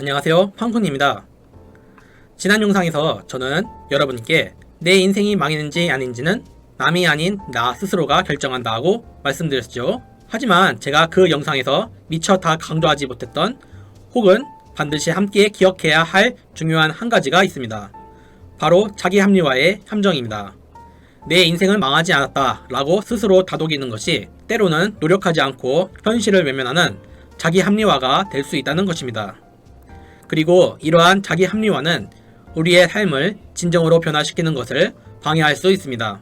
안녕하세요, 팡쿤입니다. 지난 영상에서 저는 여러분께 내 인생이 망했는지 아닌지는 남이 아닌 나 스스로가 결정한다고 말씀드렸죠. 하지만 제가 그 영상에서 미처 다 강조하지 못했던 혹은 반드시 함께 기억해야 할 중요한 한 가지가 있습니다. 바로 자기 합리화의 함정입니다. 내 인생은 망하지 않았다 라고 스스로 다독이는 것이 때로는 노력하지 않고 현실을 외면하는 자기 합리화가 될 수 있다는 것입니다. 그리고 이러한 자기 합리화는 우리의 삶을 진정으로 변화시키는 것을 방해할 수 있습니다.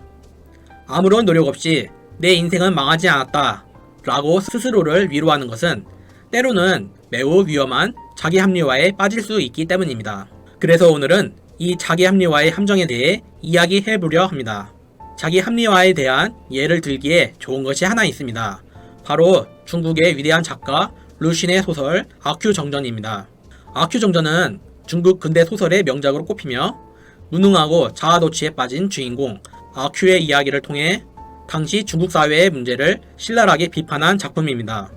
아무런 노력 없이 내 인생은 망하지 않았다 라고 스스로를 위로하는 것은 때로는 매우 위험한 자기 합리화에 빠질 수 있기 때문입니다. 그래서 오늘은 이 자기 합리화의 함정에 대해 이야기해 보려 합니다. 자기 합리화에 대한 예를 들기에 좋은 것이 하나 있습니다. 바로 중국의 위대한 작가 루신의 소설 아큐정전입니다. 아큐정전은 중국 근대 소설의 명작으로 꼽히며 무능하고 자아도취에 빠진 주인공 아큐의 이야기를 통해 당시 중국 사회의 문제를 신랄하게 비판한 작품입니다.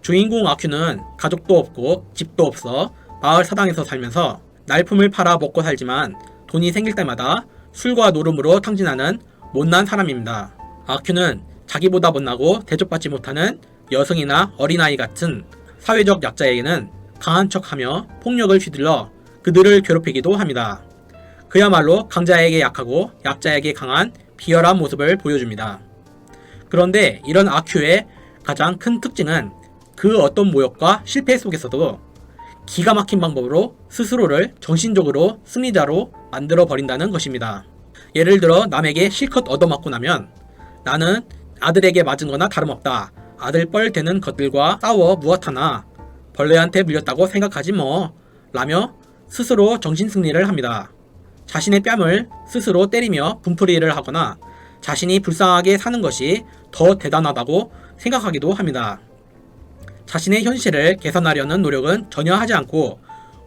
주인공 아큐는 가족도 없고 집도 없어 마을 사당에서 살면서 날품을 팔아 먹고 살지만 돈이 생길 때마다 술과 노름으로 탕진하는 못난 사람입니다. 아큐는 자기보다 못나고 대접받지 못하는 여성이나 어린아이 같은 사회적 약자에게는 강한 척하며 폭력을 휘둘러 그들을 괴롭히기도 합니다. 그야말로 강자에게 약하고 약자에게 강한 비열한 모습을 보여줍니다. 그런데 이런 아큐의 가장 큰 특징은 그 어떤 모욕과 실패 속에서도 기가 막힌 방법으로 스스로를 정신적으로 승리자로 만들어 버린다는 것입니다. 예를 들어 남에게 실컷 얻어맞고 나면 나는 아들에게 맞은 거나 다름없다. 아들 뻘 되는 것들과 싸워 무엇하나 벌레한테 물렸다고 생각하지 뭐 라며 스스로 정신승리를 합니다. 자신의 뺨을 스스로 때리며 분풀이를 하거나 자신이 불쌍하게 사는 것이 더 대단하다고 생각하기도 합니다. 자신의 현실을 개선하려는 노력은 전혀 하지 않고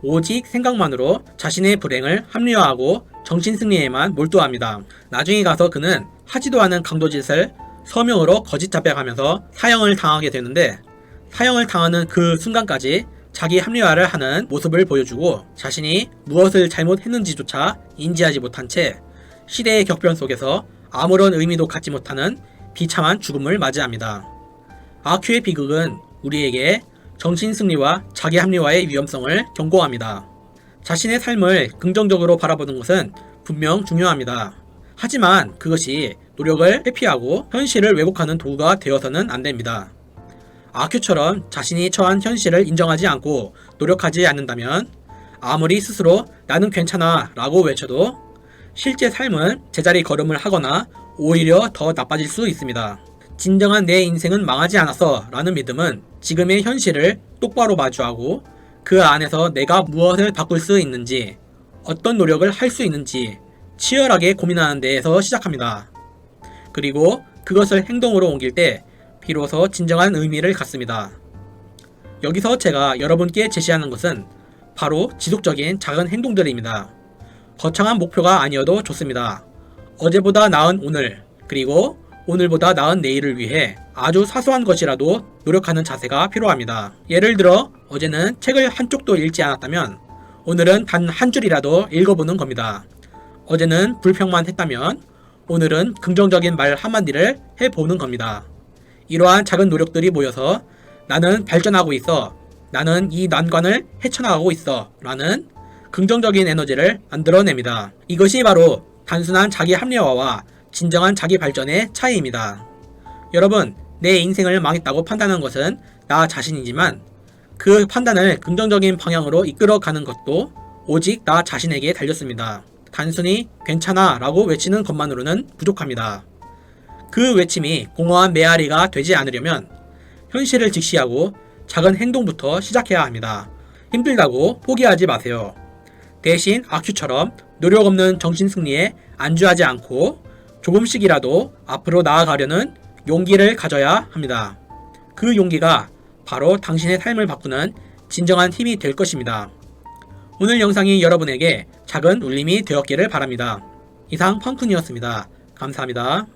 오직 생각만으로 자신의 불행을 합리화하고 정신승리에만 몰두합니다. 나중에 가서 그는 하지도 않은 강도짓을 서명으로 거짓 자백하면서 사형을 당하게 되는데 사형을 당하는 그 순간까지 자기 합리화를 하는 모습을 보여주고 자신이 무엇을 잘못했는지조차 인지하지 못한 채 시대의 격변 속에서 아무런 의미도 갖지 못하는 비참한 죽음을 맞이합니다. 아큐의 비극은 우리에게 정신승리와 자기 합리화의 위험성을 경고합니다. 자신의 삶을 긍정적으로 바라보는 것은 분명 중요합니다. 하지만 그것이 노력을 회피하고 현실을 왜곡하는 도구가 되어서는 안 됩니다. 아큐처럼 자신이 처한 현실을 인정하지 않고 노력하지 않는다면 아무리 스스로 나는 괜찮아 라고 외쳐도 실제 삶은 제자리 걸음을 하거나 오히려 더 나빠질 수 있습니다. 진정한 내 인생은 망하지 않았어 라는 믿음은 지금의 현실을 똑바로 마주하고 그 안에서 내가 무엇을 바꿀 수 있는지 어떤 노력을 할 수 있는지 치열하게 고민하는 데에서 시작합니다. 그리고 그것을 행동으로 옮길 때 비로소 진정한 의미를 갖습니다. 여기서 제가 여러분께 제시하는 것은 바로 지속적인 작은 행동들입니다. 거창한 목표가 아니어도 좋습니다. 어제보다 나은 오늘, 그리고 오늘보다 나은 내일을 위해 아주 사소한 것이라도 노력하는 자세가 필요합니다. 예를 들어 어제는 책을 한쪽도 읽지 않았다면 오늘은 단 한 줄이라도 읽어보는 겁니다. 어제는 불평만 했다면 오늘은 긍정적인 말 한마디를 해보는 겁니다. 이러한 작은 노력들이 모여서 나는 발전하고 있어, 나는 이 난관을 헤쳐나가고 있어 라는 긍정적인 에너지를 만들어냅니다. 이것이 바로 단순한 자기 합리화와 진정한 자기 발전의 차이입니다. 여러분, 내 인생을 망했다고 판단하는 것은 나 자신이지만 그 판단을 긍정적인 방향으로 이끌어가는 것도 오직 나 자신에게 달렸습니다. 단순히 괜찮아 라고 외치는 것만으로는 부족합니다. 그 외침이 공허한 메아리가 되지 않으려면 현실을 직시하고 작은 행동부터 시작해야 합니다. 힘들다고 포기하지 마세요. 대신 아큐처럼 노력 없는 정신승리에 안주하지 않고 조금씩이라도 앞으로 나아가려는 용기를 가져야 합니다. 그 용기가 바로 당신의 삶을 바꾸는 진정한 힘이 될 것입니다. 오늘 영상이 여러분에게 작은 울림이 되었기를 바랍니다. 이상 펑쿤이었습니다. 감사합니다.